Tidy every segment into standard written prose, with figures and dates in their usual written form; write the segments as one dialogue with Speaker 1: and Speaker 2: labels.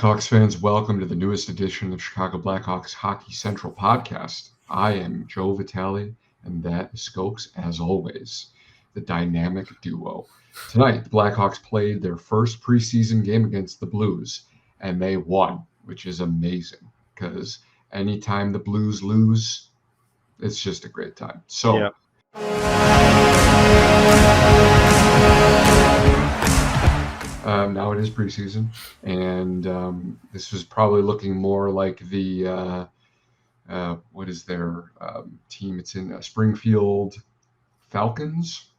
Speaker 1: Blackhawks fans, welcome to the newest edition of Chicago Blackhawks Hockey Central podcast. I am Joe Vitali, and that is Skoks, as always, the dynamic duo. Tonight, the Blackhawks played their first preseason game against the Blues, and they won, which is amazing, because anytime the Blues lose, it's just a great time. So, now it is preseason, and this was probably looking more like the what is their team? It's in Springfield Falcons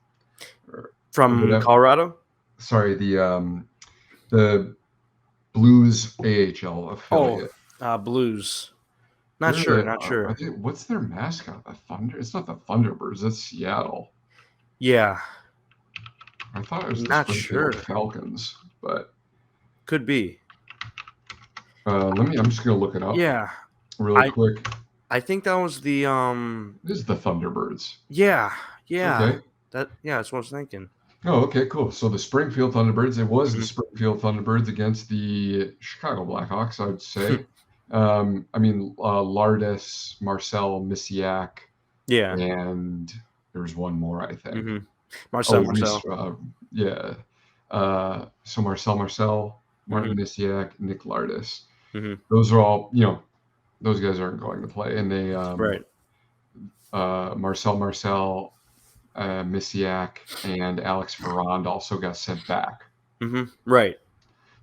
Speaker 2: from Colorado.
Speaker 1: Sorry, the Blues AHL affiliate.
Speaker 2: Blues. Not sure.
Speaker 1: What's their mascot? The Thunder? It's not the Thunderbirds. That's Seattle.
Speaker 2: Yeah.
Speaker 1: I thought it was the Springfield Falcons, but
Speaker 2: could be.
Speaker 1: I'm just gonna look it up.
Speaker 2: Yeah.
Speaker 1: Really quick.
Speaker 2: I think that was the
Speaker 1: This is the Thunderbirds.
Speaker 2: Yeah.
Speaker 1: Okay.
Speaker 2: That's what I was thinking.
Speaker 1: Oh, okay, cool. So the Springfield Thunderbirds, it was the Springfield Thunderbirds against the Chicago Blackhawks, I would say. Lardis, Marcel, Misiak.
Speaker 2: Yeah.
Speaker 1: And there's one more, I think.
Speaker 2: Mm-hmm. Marcel.
Speaker 1: So Marcel, Martin Misiak, Nick Lardis.
Speaker 2: Mm-hmm.
Speaker 1: Those are all, those guys aren't going to play. And they,
Speaker 2: right.
Speaker 1: Marcel, Misiak, and Alex Pharand also got sent back.
Speaker 2: Mm-hmm. Right.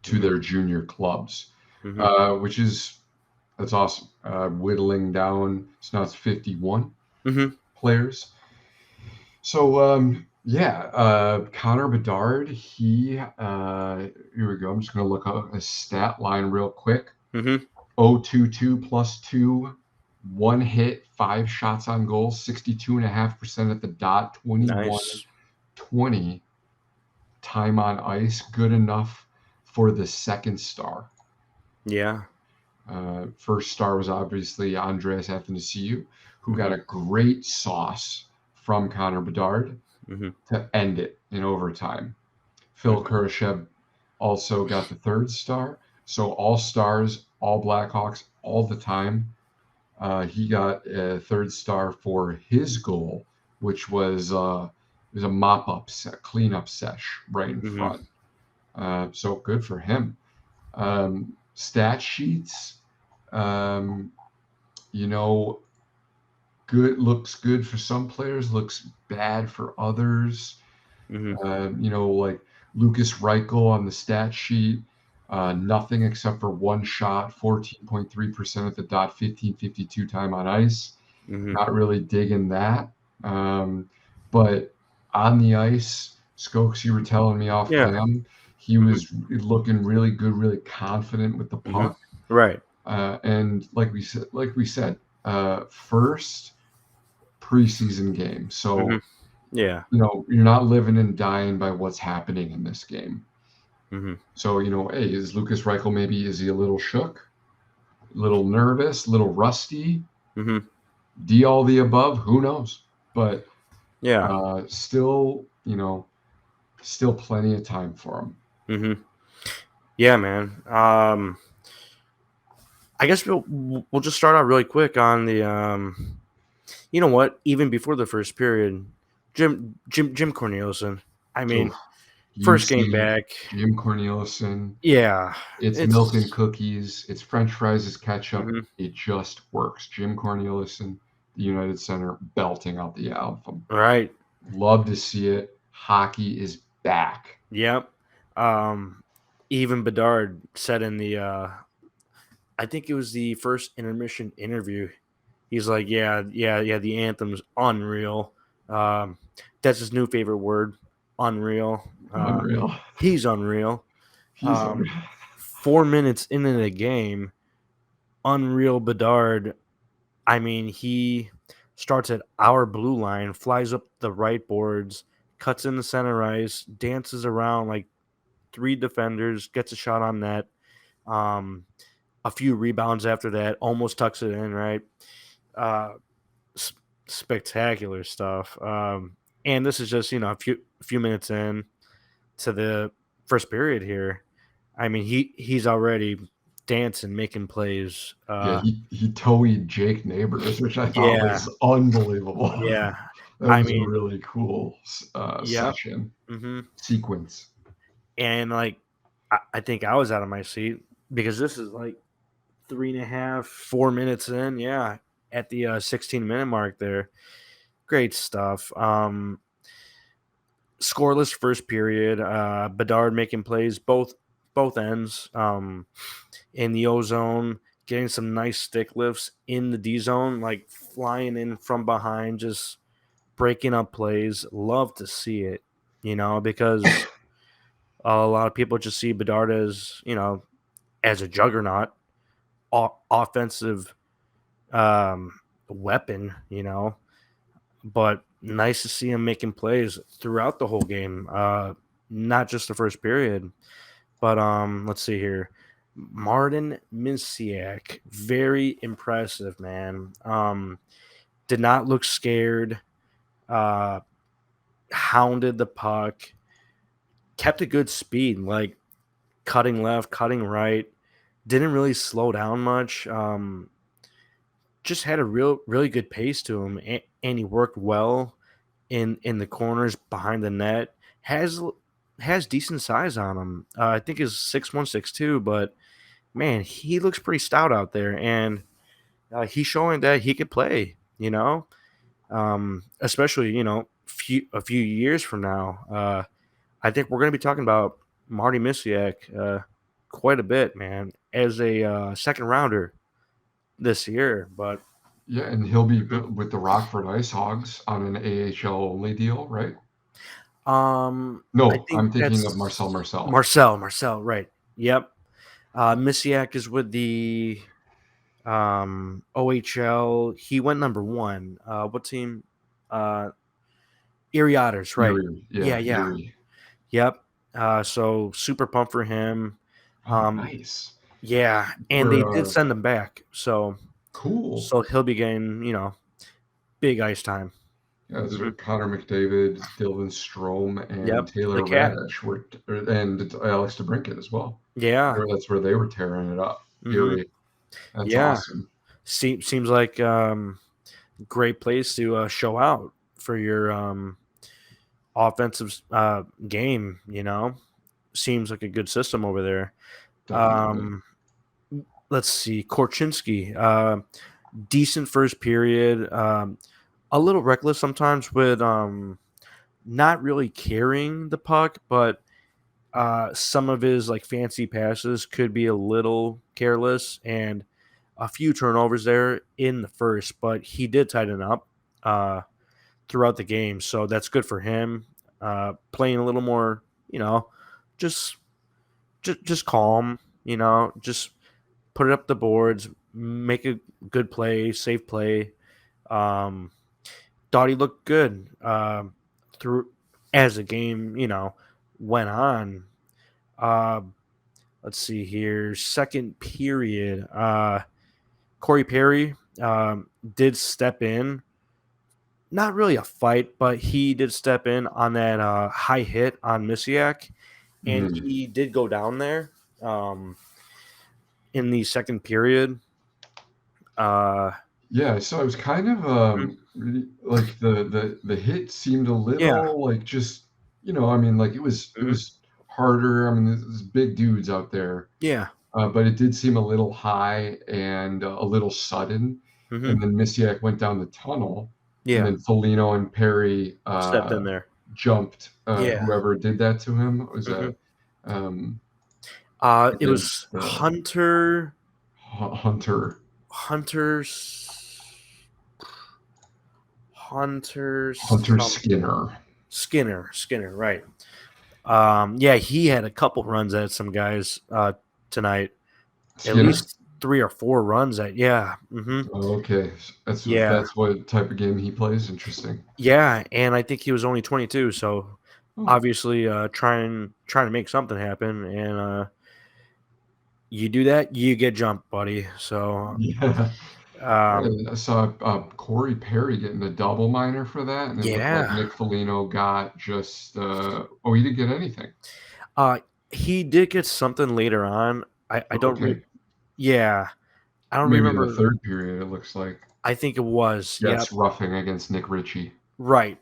Speaker 1: To their junior clubs, that's awesome. Whittling down, so now it's 51 players. So, Connor Bedard, here we go. I'm just going to look up a stat line real quick. 022 plus 2, 1 hit, 5 shots on goal, 62.5% at the dot, 21-20 time on ice. Good enough for the second star.
Speaker 2: Yeah.
Speaker 1: First star was obviously Andreas Athanasiou, who got a great sauce from Connor Bedard to end it in overtime. Phil Kurashev also got the third star. So all stars, all Blackhawks, all the time. He got a third star for his goal, which was a mop-up, clean-up sesh right in front. So good for him. Stat sheets, good, looks good for some players, looks bad for others. Like Lucas Reichel on the stat sheet, nothing except for 1 shot, 14.3% at the dot, 15.52 time on ice. Not really digging that. But on the ice, Skoks, you were telling me off cam, he was looking really good, really confident with the puck.
Speaker 2: Right.
Speaker 1: And like we said, first preseason game. So, you're not living and dying by what's happening in this game. So, hey, is Lucas Reichel is he a little shook, a little nervous, a little rusty? D all the above, who knows? But still plenty of time for him.
Speaker 2: Yeah, man. I guess we'll just start out really quick on the you know what? Even before the first period, Jim Corneliuson. I mean, first game back.
Speaker 1: Jim Corneliuson.
Speaker 2: Yeah.
Speaker 1: It's milk and cookies. It's French fries as ketchup. It just works. Jim Corneliuson, the United Center, belting out the anthem.
Speaker 2: Right.
Speaker 1: Love to see it. Hockey is back.
Speaker 2: Yep. Even Bedard said in the I think it was the first intermission interview. He's like, yeah, the anthem's unreal. That's his new favorite word, unreal.
Speaker 1: Unreal.
Speaker 2: He's unreal. 4 minutes into the game, unreal Bedard. I mean, he starts at our blue line, flies up the right boards, cuts in the center ice, dances around like 3 defenders, gets a shot on net. A few rebounds after that, almost tucks it in, right? Spectacular stuff. And this is just, a few minutes in to the first period here. I mean, he's already dancing, making plays.
Speaker 1: Yeah, he towed Jake Neighbors, which I thought
Speaker 2: Yeah,
Speaker 1: was unbelievable.
Speaker 2: yeah.
Speaker 1: That
Speaker 2: I
Speaker 1: was a
Speaker 2: mean,
Speaker 1: really cool
Speaker 2: yep.
Speaker 1: session
Speaker 2: Hmm.
Speaker 1: sequence.
Speaker 2: And like, I think I was out of my seat because this is like 3.5, 4 minutes in. Yeah, at the 16-minute mark there. Great stuff. Scoreless first period. Bedard making plays both ends. In the O zone, getting some nice stick lifts in the D zone, like flying in from behind, just breaking up plays. Love to see it, because a lot of people just see Bedard as, as a juggernaut, offensive weapon, but nice to see him making plays throughout the whole game, not just the first period. But let's see here. Martin Misiak, very impressive, man. Did not look scared. Uh, hounded the puck, kept a good speed, like cutting left, cutting right. Didn't really slow down much. Just had a really good pace to him, and he worked well in the corners behind the net. Has decent size on him. I think he's 6'1", 6'2", but man, he looks pretty stout out there, and he's showing that he could play. Especially a few years from now. I think we're going to be talking about Marty Misiak quite a bit, man, as a second rounder this year. But
Speaker 1: Yeah, and he'll be with the Rockford Ice Hogs on an AHL only deal, right?
Speaker 2: I
Speaker 1: No,
Speaker 2: think
Speaker 1: I'm thinking of
Speaker 2: that's
Speaker 1: Marcel.
Speaker 2: Marcel, right? Yep. Misiak is with the OHL. He went number 1. What team? Erie Otters, right?
Speaker 1: Erie,
Speaker 2: Yeah,
Speaker 1: yeah,
Speaker 2: yeah.
Speaker 1: Erie.
Speaker 2: Yep. So super pumped for him.
Speaker 1: Oh, nice.
Speaker 2: Yeah, and they did
Speaker 1: We're
Speaker 2: send him back, so
Speaker 1: cool.
Speaker 2: he'll be getting big ice time.
Speaker 1: Yeah, this
Speaker 2: Mhm.
Speaker 1: is Connor McDavid, Dylan Strome, and
Speaker 2: Yep, the
Speaker 1: Taylor
Speaker 2: cat.
Speaker 1: Radish and Alex DeBrincat as well.
Speaker 2: Yeah.
Speaker 1: That's where they were tearing it up.
Speaker 2: Hmm.
Speaker 1: Erie. That's
Speaker 2: Yeah.
Speaker 1: awesome.
Speaker 2: Seems like great place to show out for your offensive game. Seems like a good system over there.
Speaker 1: Definitely.
Speaker 2: Let's see, Korchinski, decent first period. A little reckless sometimes with not really carrying the puck, but some of his like fancy passes could be a little careless, and a few turnovers there in the first, but he did tighten up throughout the game, so that's good for him. Playing a little more, just just calm, just put it up the boards, make a good play, safe play. Um, Thought he looked good through as the game, went on. Uh, let's see here. Second period, Corey Perry did step in. Not really a fight, but he did step in on that high hit on Misiak, and
Speaker 1: Mhm.
Speaker 2: he did go down there in the second period. Uh,
Speaker 1: Yeah, so I was kind of like the hit seemed a
Speaker 2: yeah,
Speaker 1: little like just I mean like it
Speaker 2: mhm,
Speaker 1: was harder. I mean there's big dudes out there,
Speaker 2: yeah,
Speaker 1: but it did seem a little high and a little sudden.
Speaker 2: hmm,
Speaker 1: And then Misiak went down the tunnel, and
Speaker 2: yeah,
Speaker 1: then Foligno and Perry
Speaker 2: stepped in there.
Speaker 1: jumped
Speaker 2: Yeah.
Speaker 1: whoever did that to him. It was
Speaker 2: Hmm.
Speaker 1: um,
Speaker 2: It was
Speaker 1: against Hunter
Speaker 2: Hunter's
Speaker 1: Hunter
Speaker 2: Hunter
Speaker 1: Skinner.
Speaker 2: Skinner, right? Yeah, he had a couple runs at some guys tonight. At
Speaker 1: Skinner.
Speaker 2: least 3 or 4 runs at yeah,
Speaker 1: Oh, okay,
Speaker 2: yeah,
Speaker 1: that's what type of game he plays. Interesting.
Speaker 2: yeah, and I think he was only 22, so
Speaker 1: Oh,
Speaker 2: obviously trying to make something happen, and you do that, you get jumped, buddy. So
Speaker 1: yeah.
Speaker 2: um,
Speaker 1: I saw Corey Perry getting a double minor for that, and it looked like
Speaker 2: yeah,
Speaker 1: Nick Foligno got just. Oh, he didn't get anything.
Speaker 2: he did get something later on. I don't
Speaker 1: Okay.
Speaker 2: Yeah. I don't
Speaker 1: Maybe in the
Speaker 2: remember.
Speaker 1: third period, it looks like.
Speaker 2: I think it was. Yep.
Speaker 1: Gets roughing against Nick Ritchie.
Speaker 2: Right.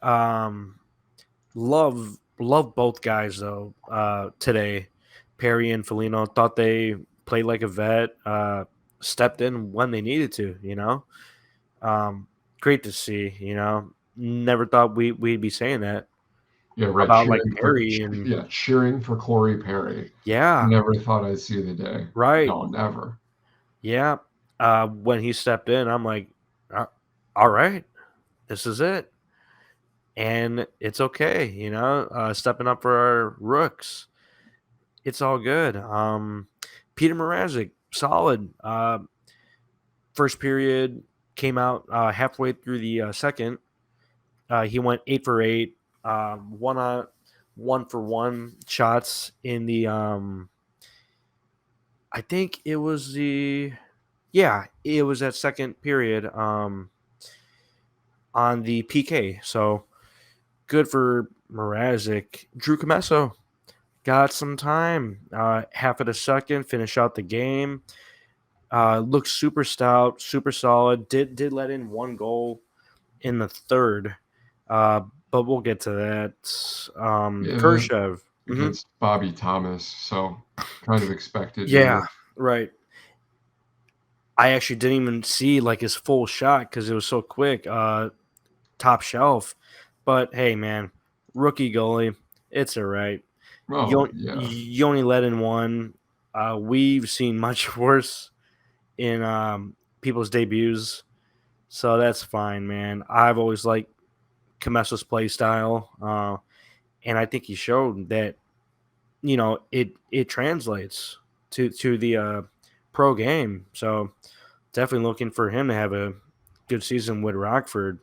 Speaker 2: Love both guys though. Today, Perry and Foligno thought they played like a vet. Stepped in when they needed to. Great to see. Never thought we'd be saying that
Speaker 1: Yeah, right.
Speaker 2: about like Perry and
Speaker 1: Cheering for Corey Perry.
Speaker 2: yeah.
Speaker 1: Never thought I'd see the day.
Speaker 2: Right.
Speaker 1: No, never.
Speaker 2: Yeah. When he stepped in, I'm like, all right, this is it. And it's okay, stepping up for our rooks. It's all good. Peter Mrazek, solid. First period came out halfway through the second. He went 8 for 8, 1 for 1 shots in the. I think it was it was that second period on the PK. So good for Mrazek. Drew Comesso got some time. Half of the second, finish out the game. Looks super stout, super solid. Did let in one goal in the third, but we'll get to that. Kurashev
Speaker 1: against Bobby Thomas, so kind of expected.
Speaker 2: Yeah, right. I actually didn't even see like his full shot because it was so quick. Top shelf, but hey, man, rookie goalie, it's all right.
Speaker 1: Oh,
Speaker 2: You only let in one. We've seen much worse in people's debuts, so that's fine, man. I've always liked Comesso's play style, and I think he showed that it translates to the pro game. So definitely looking for him to have a good season with Rockford.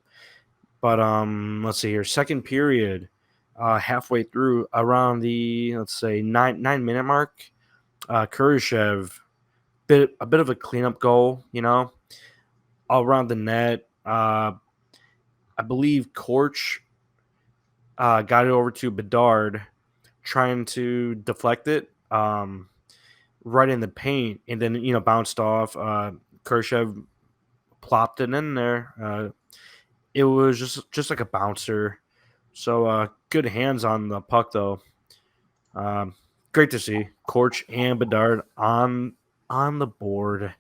Speaker 2: But let's see here. Second period, halfway through, around the let's say 9 minute mark, Kurashev, a bit of a cleanup goal, all around the net. I believe Korch got it over to Bedard, trying to deflect it right in the paint, and then bounced off. Kurashev plopped it in there. It was just like a bouncer. So good hands on the puck though. Great to see Korch and Bedard on the board.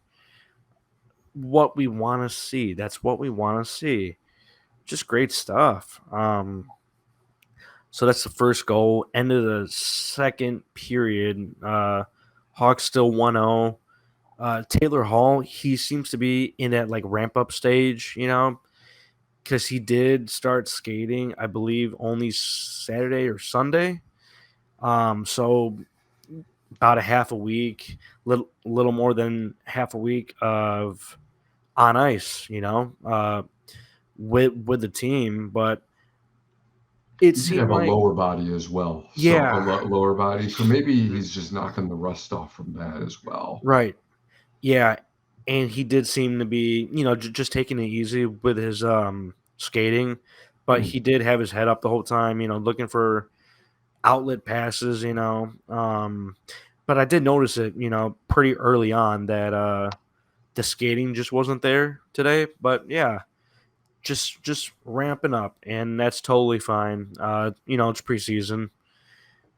Speaker 2: What we want to see. That's what we want to see. Just great stuff. So that's the first goal. End of the second period. Hawks still 1-0. Taylor Hall, he seems to be in that like ramp up stage, because he did start skating, I believe, only Saturday or Sunday. So about a half a week, little more than half a week of on ice, with the team. But it
Speaker 1: he
Speaker 2: seemed
Speaker 1: have
Speaker 2: like
Speaker 1: a lower body as well.
Speaker 2: Yeah.
Speaker 1: So a lower body. So maybe he's just knocking the rust off from that as well.
Speaker 2: Right. Yeah. And he did seem to be, just taking it easy with his skating, but he did have his head up the whole time, looking for outlet passes, but I did notice it, pretty early on that the skating just wasn't there today. But yeah, just ramping up, and that's totally fine. It's preseason,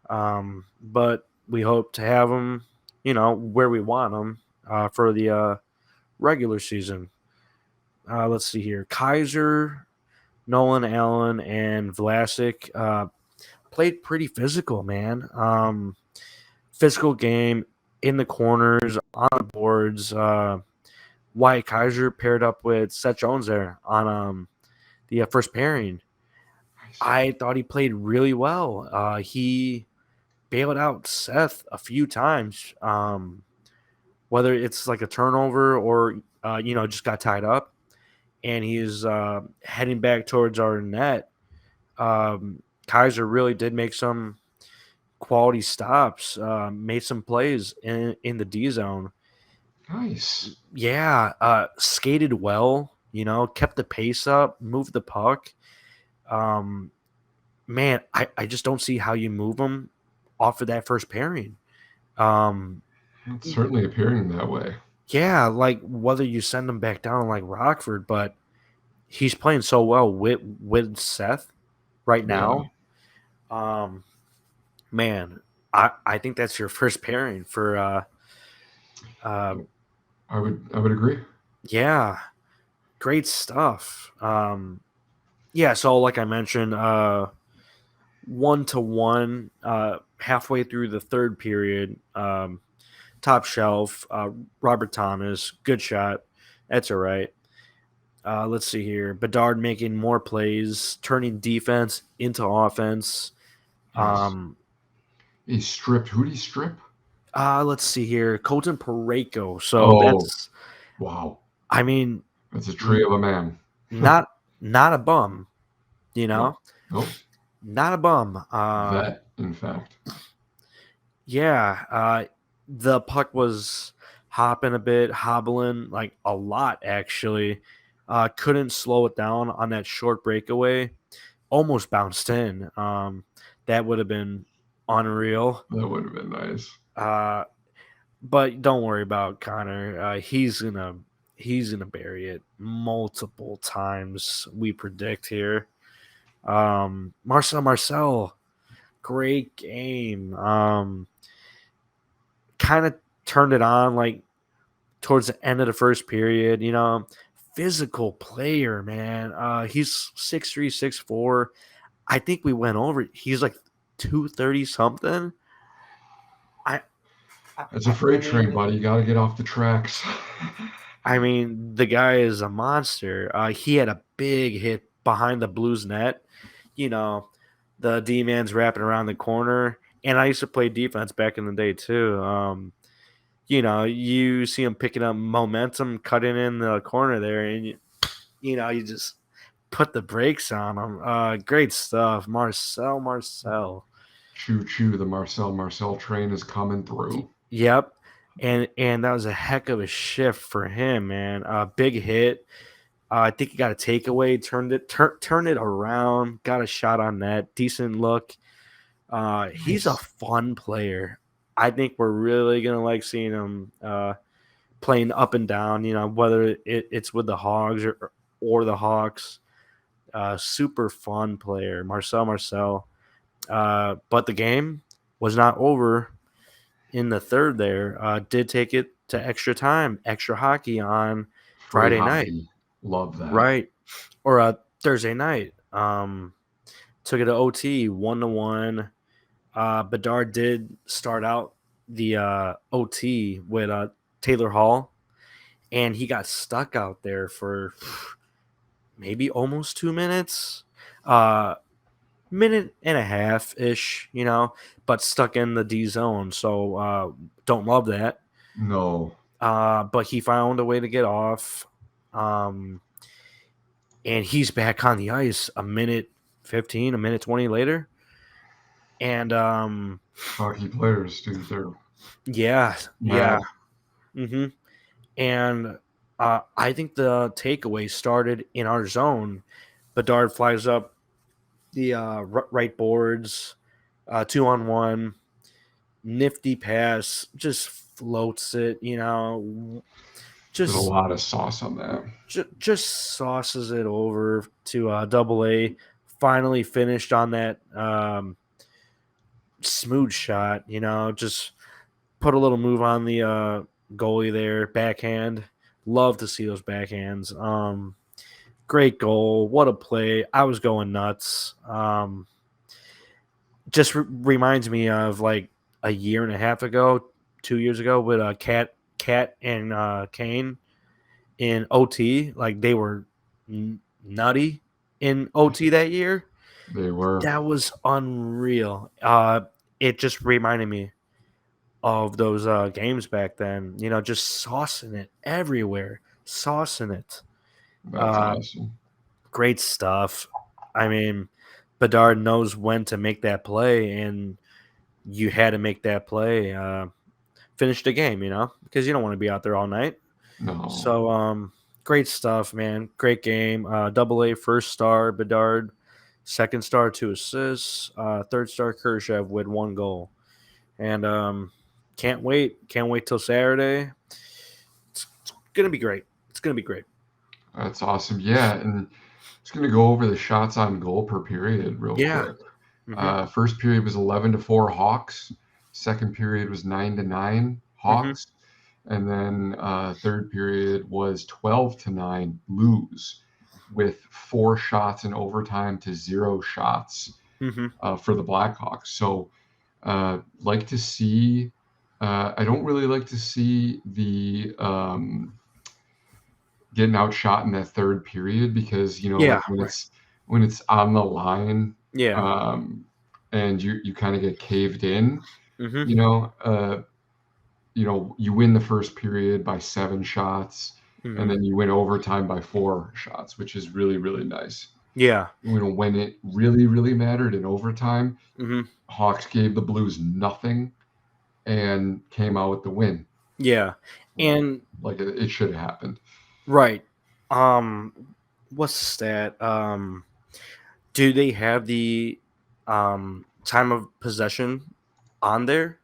Speaker 2: but we hope to have him, where we want him for the regular season. Let's see here. Kaiser, Nolan Allen, and Vlasic played pretty physical, man. Physical game in the corners, on the boards. Wyatt Kaiser paired up with Seth Jones there on the first pairing. I thought he played really well. He bailed out Seth a few times, whether it's like a turnover or just got tied up, and he's heading back towards our net. Kaiser really did make some quality stops, made some plays in the D zone.
Speaker 1: Nice.
Speaker 2: Yeah, skated well, kept the pace up, moved the puck. Man, I just don't see how you move him off of that first pairing.
Speaker 1: It's certainly appearing that way.
Speaker 2: Yeah, like whether you send him back down like Rockford, but he's playing so well with Seth right now. Man, I think that's your first pairing for
Speaker 1: I would agree.
Speaker 2: yeah, great stuff. Yeah, so like I mentioned, 1-1, halfway through the third period, top shelf, Robert Thomas, good shot. That's all right. Let's see here. Bedard making more plays, turning defense into offense.
Speaker 1: Yes. He stripped. Who did he strip?
Speaker 2: Let's see here. Colton Parayko. So that's,
Speaker 1: wow.
Speaker 2: I mean,
Speaker 1: That's a tree of a man.
Speaker 2: not a bum, you know?
Speaker 1: Nope.
Speaker 2: Not a bum.
Speaker 1: That, in fact.
Speaker 2: Yeah. The puck was hopping a bit, hobbling like a lot, actually. Couldn't slow it down on that short breakaway. Almost bounced in. That would have been unreal.
Speaker 1: That would have been nice.
Speaker 2: But don't worry about Connor. He's gonna bury it multiple times. We predict here. Marcel, great game. Kind of turned it on like towards the end of the first period. Physical player, man. He's 6'3", 6'4". I think we went over. He's like 230 something.
Speaker 1: It's a freight train, buddy. You got to get off the tracks.
Speaker 2: I mean, the guy is a monster. He had a big hit behind the Blues net. The D-man's wrapping around the corner. And I used to play defense back in the day, too. You see him picking up momentum, cutting in the corner there, and, you just put the brakes on him. Great stuff. Marcel.
Speaker 1: Choo-choo, the Marcel train is coming through.
Speaker 2: Yep. And that was a heck of a shift for him, man. Big hit. I think he got a takeaway, turned it around, got a shot on net, decent look. He's a fun player. I think we're really gonna like seeing him playing up and down. Whether it's with the Hogs or the Hawks. Super fun player, Marcel. But the game was not over in the third there. Did take it to extra time, extra hockey on Friday night.
Speaker 1: Love that.
Speaker 2: Right. Or Thursday night. Took it to OT 1-1. Bedard did start out the OT with Taylor Hall, and he got stuck out there for maybe almost 2 minutes. Minute and a half ish, but stuck in the D zone. So don't love that.
Speaker 1: No.
Speaker 2: But he found a way to get off. And he's back on the ice a minute 15, a minute 20 later. And
Speaker 1: hockey players, dude, they're
Speaker 2: yeah. Mm-hmm. And I think the takeaway started in our zone. Bedard flies up the right boards, 2-on-1, nifty pass, just floats it,
Speaker 1: There's a lot of sauce on that.
Speaker 2: Just sauces it over to AA. Finally finished on that smooth shot, just put a little move on the goalie there, backhand. Love to see those backhands. Great goal. What a play. I was going nuts. Just reminds me of like a year and a half ago, 2 years ago with Cat and Kane in OT. Like they were nutty in OT that year.
Speaker 1: They were.
Speaker 2: That was unreal. It just reminded me of those games back then. Just saucing it everywhere. Saucing it.
Speaker 1: That's awesome.
Speaker 2: Great stuff. I mean, Bedard knows when to make that play, and you had to make that play. Finish the game, because you don't want to be out there all night.
Speaker 1: No.
Speaker 2: So, great stuff, man. Great game. AA first star, Bedard. Second star, 2 assists. Third star, Kurashev with 1 goal. And Can't wait. Can't wait till Saturday. It's gonna be great. It's gonna be great.
Speaker 1: That's awesome. Yeah, and just gonna go over the shots on goal per period real quick. First period was 11-4 Hawks. Second period was 9-9 Hawks. And then third period was 12-9 Blues, with 4 shots in overtime to 0 shots for the Blackhawks. So like to see. I don't really like to see the getting outshot in that third period, because like when it's on the line, and you kind of get caved in, you win the first period by 7 shots, and then you win overtime by 4 shots, which is really, really nice.
Speaker 2: Yeah.
Speaker 1: When it really, really mattered in overtime, Hawks gave the Blues nothing and came out with the win.
Speaker 2: Yeah. And
Speaker 1: like it should have happened.
Speaker 2: Right. What's the stat? Do they have the time of possession on there?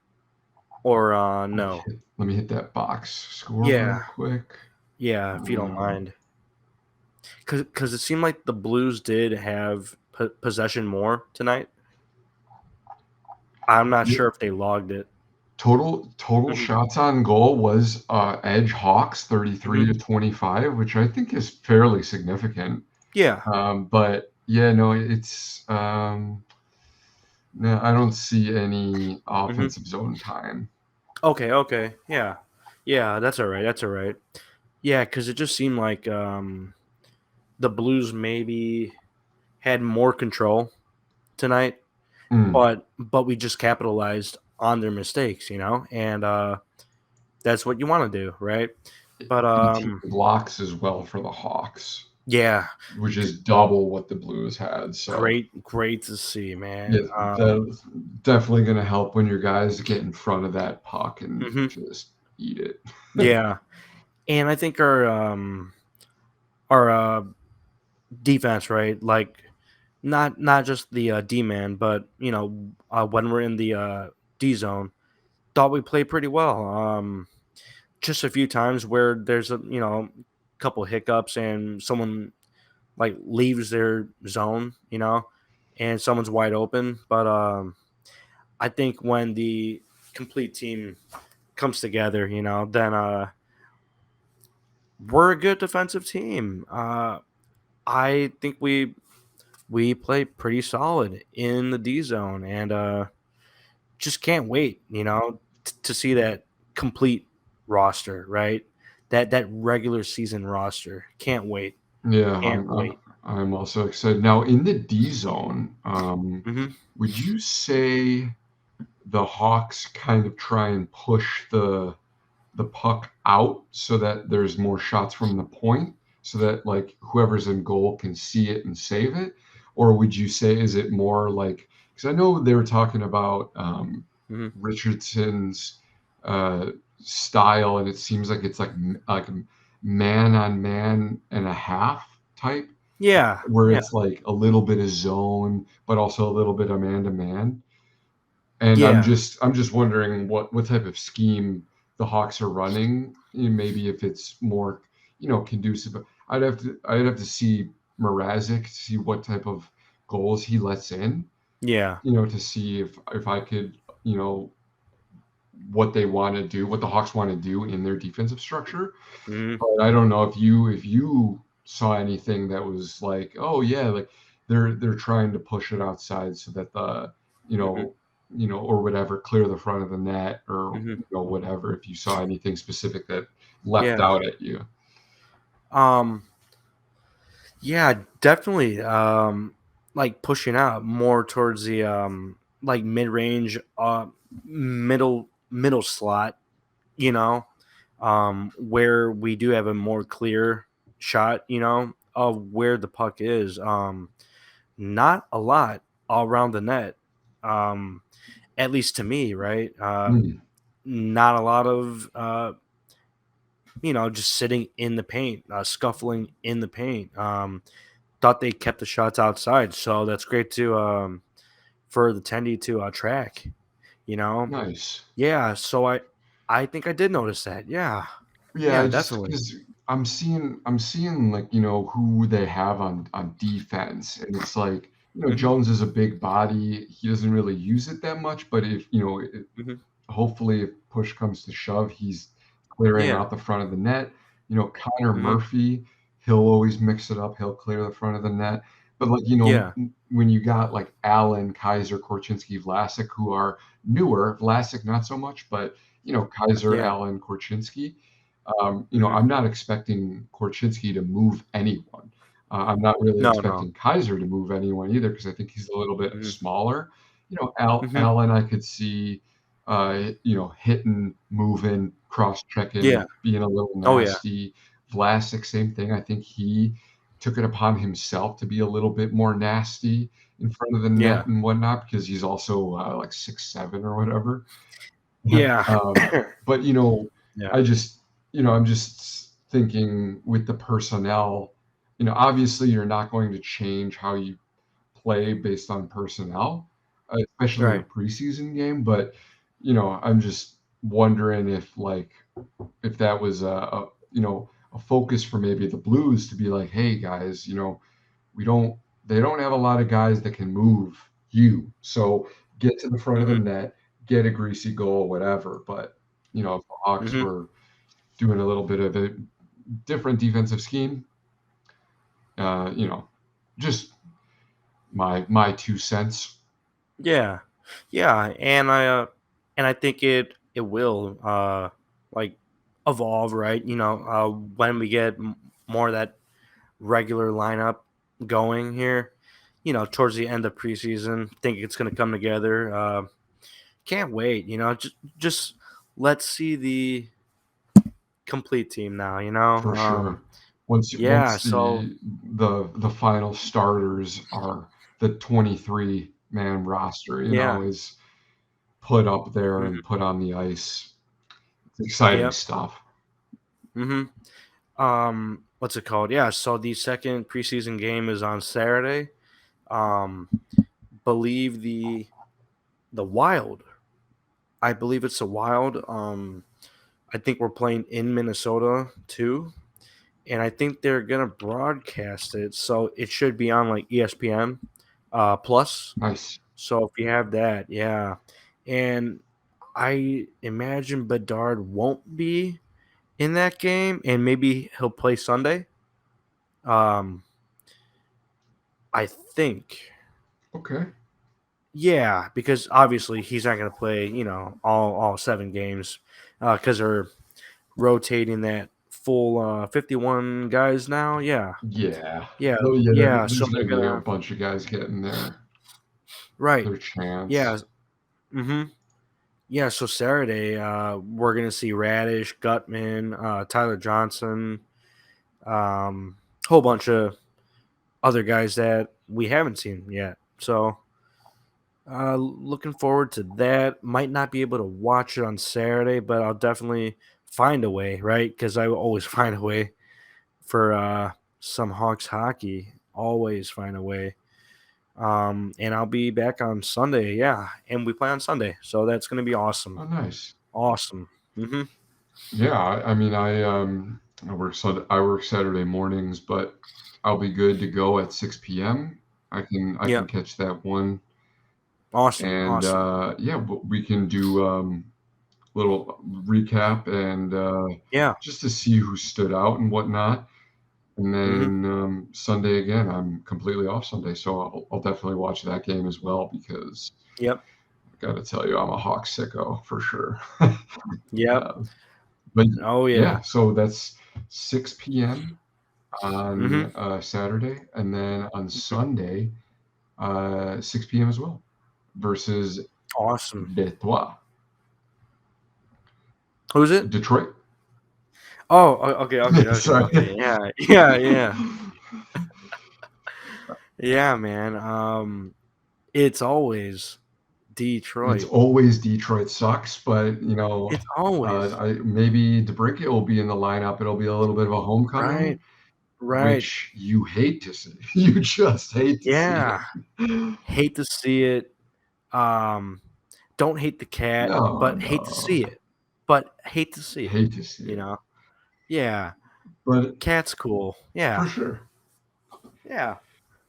Speaker 2: Or no?
Speaker 1: Let me hit that box score real quick.
Speaker 2: Yeah, if you don't mind. Because it seemed like the Blues did have possession more tonight. I'm not sure if they logged it.
Speaker 1: Total shots on goal was edge Hawks 33-25, which I think is fairly significant.
Speaker 2: Yeah.
Speaker 1: But yeah, no, it's no, I don't see any offensive zone time.
Speaker 2: Okay. Yeah, that's all right. Yeah, because it just seemed like the Blues maybe had more control tonight, but we just capitalized on their mistakes, and that's what you want to do, right? But
Speaker 1: blocks as well for the Hawks.
Speaker 2: Yeah,
Speaker 1: which is double what the Blues had. So
Speaker 2: great to see, man.
Speaker 1: Yeah, that's definitely going to help when your guys get in front of that puck and just eat it.
Speaker 2: Yeah, and I think our defense, right? Like not just the D man, but when we're in the D zone, thought we played pretty well. Just a few times where there's a couple hiccups and someone like leaves their zone, and someone's wide open. But I think when the complete team comes together, then we're a good defensive team. I think we play pretty solid in the D zone, and just can't wait, to see that complete roster, right? That regular season roster. Can't wait.
Speaker 1: Yeah,
Speaker 2: Can't wait.
Speaker 1: I'm also excited. Now in the D zone, would you say the Hawks kind of try and push the puck out so that there's more shots from the point, so that like whoever's in goal can see it and save it? Or would you say, is it more like, because I know they were talking about Richardson's style, and it seems like it's like man on man and a half type.
Speaker 2: Yeah.
Speaker 1: Where it's like a little bit of zone, but also a little bit of man to man. And I'm just wondering what type of scheme the Hawks are running. Maybe if it's more, conducive. I'd have to see Mrazek, to see what type of goals he lets in.
Speaker 2: Yeah.
Speaker 1: To see if I could, what they want to do, what the Hawks want to do in their defensive structure. But I don't know if you saw anything that was like, oh yeah, like they're trying to push it outside so that the or whatever, clear the front of the net, or whatever, if you saw anything specific that leapt out at you.
Speaker 2: Yeah, definitely like pushing out more towards the like mid-range middle slot, where we do have a more clear shot, of where the puck is. Not a lot all around the net, at least to me, right? Not a lot of just sitting in the paint, scuffling in the paint. Thought they kept the shots outside, so that's great to for the Tendy to track.
Speaker 1: Nice.
Speaker 2: Yeah, so I think I did notice that. Yeah.
Speaker 1: Yeah,
Speaker 2: Yeah,
Speaker 1: just
Speaker 2: definitely.
Speaker 1: because I'm seeing like, who they have on defense, and it's like,
Speaker 2: Mhm.
Speaker 1: Jones is a big body. He doesn't really use it that much, but if,
Speaker 2: Mhm.
Speaker 1: hopefully if push comes to shove, he's clearing
Speaker 2: Yeah.
Speaker 1: out the front of the net. Connor
Speaker 2: Mhm.
Speaker 1: Murphy, he'll always mix it up. He'll clear the front of the net. But like,
Speaker 2: Yeah.
Speaker 1: when you got like Allen, Kaiser, Korchinski, Vlasic, who are newer, Vlasic not so much, but Kaiser,
Speaker 2: Yeah.
Speaker 1: Allen, Korchinski.
Speaker 2: Mhm.
Speaker 1: I'm not expecting Korchinski to move anyone. I'm not really
Speaker 2: No, no.
Speaker 1: expecting Kaiser to move anyone either because I think he's a little bit
Speaker 2: Mhm.
Speaker 1: smaller.
Speaker 2: Mhm.
Speaker 1: Allen, I could see, hitting, moving, cross-checking,
Speaker 2: Yeah.
Speaker 1: being a little
Speaker 2: Oh, yeah.
Speaker 1: nasty. Vlasic, same thing. I think he took it upon himself to be a little bit more nasty in front of the
Speaker 2: Yeah.
Speaker 1: net and whatnot because he's also like 6'7" or whatever.
Speaker 2: Yeah.
Speaker 1: But
Speaker 2: Yeah.
Speaker 1: I just, I'm just thinking with the personnel, obviously you're not going to change how you play based on personnel, especially in a
Speaker 2: Right.
Speaker 1: preseason game. But I'm just wondering if if that was a focus for maybe the Blues to be like, hey guys, we don't they don't have a lot of guys that can move you. So get to the front of the
Speaker 2: Mhm.
Speaker 1: net, get a greasy goal, whatever. But if the Hawks
Speaker 2: Mhm.
Speaker 1: were doing a little bit of a different defensive scheme, uh, you know, just my 2 cents.
Speaker 2: Yeah. Yeah, and I think it will like evolve, right? When we get more of that regular lineup going here, towards the end of preseason, think it's going to come together. Can't wait, just let's see the complete team now,
Speaker 1: For sure.
Speaker 2: yeah,
Speaker 1: Once
Speaker 2: so
Speaker 1: the final starters are the 23-man roster,
Speaker 2: yeah.
Speaker 1: is put up there and
Speaker 2: Mhm.
Speaker 1: put on the ice. It's exciting
Speaker 2: Yep.
Speaker 1: stuff.
Speaker 2: Mhm. What's it called? Yeah, so the second preseason game is on Saturday. Um believe the Wild. I believe it's the Wild. I think we're playing in Minnesota too, and I think they're gonna broadcast it, so it should be on like ESPN plus.
Speaker 1: Nice.
Speaker 2: So if you have that, yeah, and I imagine Bedard won't be in that game, and maybe he'll play Sunday. Um, I think,
Speaker 1: Okay.
Speaker 2: yeah, because obviously he's not gonna play, all 7 games, because they're rotating that full 51 guys now. Yeah,
Speaker 1: Yeah.
Speaker 2: yeah,
Speaker 1: Oh, yeah,
Speaker 2: yeah. So
Speaker 1: there's
Speaker 2: they're
Speaker 1: gonna be a
Speaker 2: gonna
Speaker 1: bunch of guys getting
Speaker 2: right.
Speaker 1: their chance.
Speaker 2: Yeah. Mm-hmm. Yeah. So Saturday, we're gonna see Radish, Gutman, Tyler Johnson, whole bunch of other guys that we haven't seen yet. So looking forward to that. Might not be able to watch it on Saturday, but I'll definitely find a way, right? Because I will always find a way for some Hawks hockey. Always find a way. And I'll be back on Sunday. Yeah, and we play on Sunday, so that's gonna be awesome.
Speaker 1: Oh, nice.
Speaker 2: Awesome.
Speaker 1: Yeah, I mean, I work Saturday mornings, but I'll be good to go at 6 p.m. I can
Speaker 2: Yeah.
Speaker 1: catch that one,
Speaker 2: Awesome.
Speaker 1: and
Speaker 2: Awesome.
Speaker 1: yeah, we can do little recap and
Speaker 2: Yeah.
Speaker 1: just to see who stood out and whatnot. And
Speaker 2: hmm
Speaker 1: then Sunday again, I'm completely off Sunday, so I'll definitely watch that game as well because
Speaker 2: Yep.
Speaker 1: I got to tell you, I'm a Hawks sicko for sure.
Speaker 2: Yep.
Speaker 1: uh, but
Speaker 2: Oh yeah.
Speaker 1: yeah, so that's 6 p.m.
Speaker 2: hmm
Speaker 1: on Saturday, and then on Sunday, 6 p.m. as well, versus
Speaker 2: Awesome.
Speaker 1: Detroit.
Speaker 2: Who's it?
Speaker 1: Detroit.
Speaker 2: Oh, okay. Okay. Okay.
Speaker 1: Sorry.
Speaker 2: Okay. Yeah. Yeah. Yeah. Yeah, man. It's always
Speaker 1: It's
Speaker 2: Detroit.
Speaker 1: always Detroit sucks, but
Speaker 2: It's always
Speaker 1: maybe DeBrincat will be in the lineup. It'll be a little bit of a homecoming,
Speaker 2: right. Right.
Speaker 1: which you hate to see. You just hate to see
Speaker 2: Yeah.
Speaker 1: it.
Speaker 2: Hate to see it. Um, don't hate the cat, but hate to see it.
Speaker 1: Hate to see it.
Speaker 2: You know? Yeah.
Speaker 1: But
Speaker 2: cat's cool. Yeah.
Speaker 1: For sure.
Speaker 2: Yeah.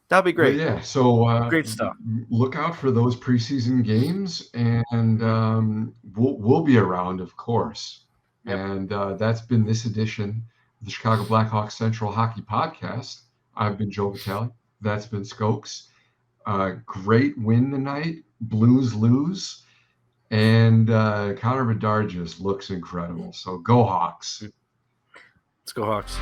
Speaker 2: That'll be great.
Speaker 1: But yeah, so
Speaker 2: great stuff.
Speaker 1: Look out for those preseason games, and we'll be around, of course. Yep. And that's been this edition of the Chicago Blackhawks Central Hockey Podcast. I've been Joe Vitali. That's been Skoks. Great win tonight. Blues lose. And Connor Bedard just looks incredible. So go Hawks.
Speaker 2: Let's go Hawks.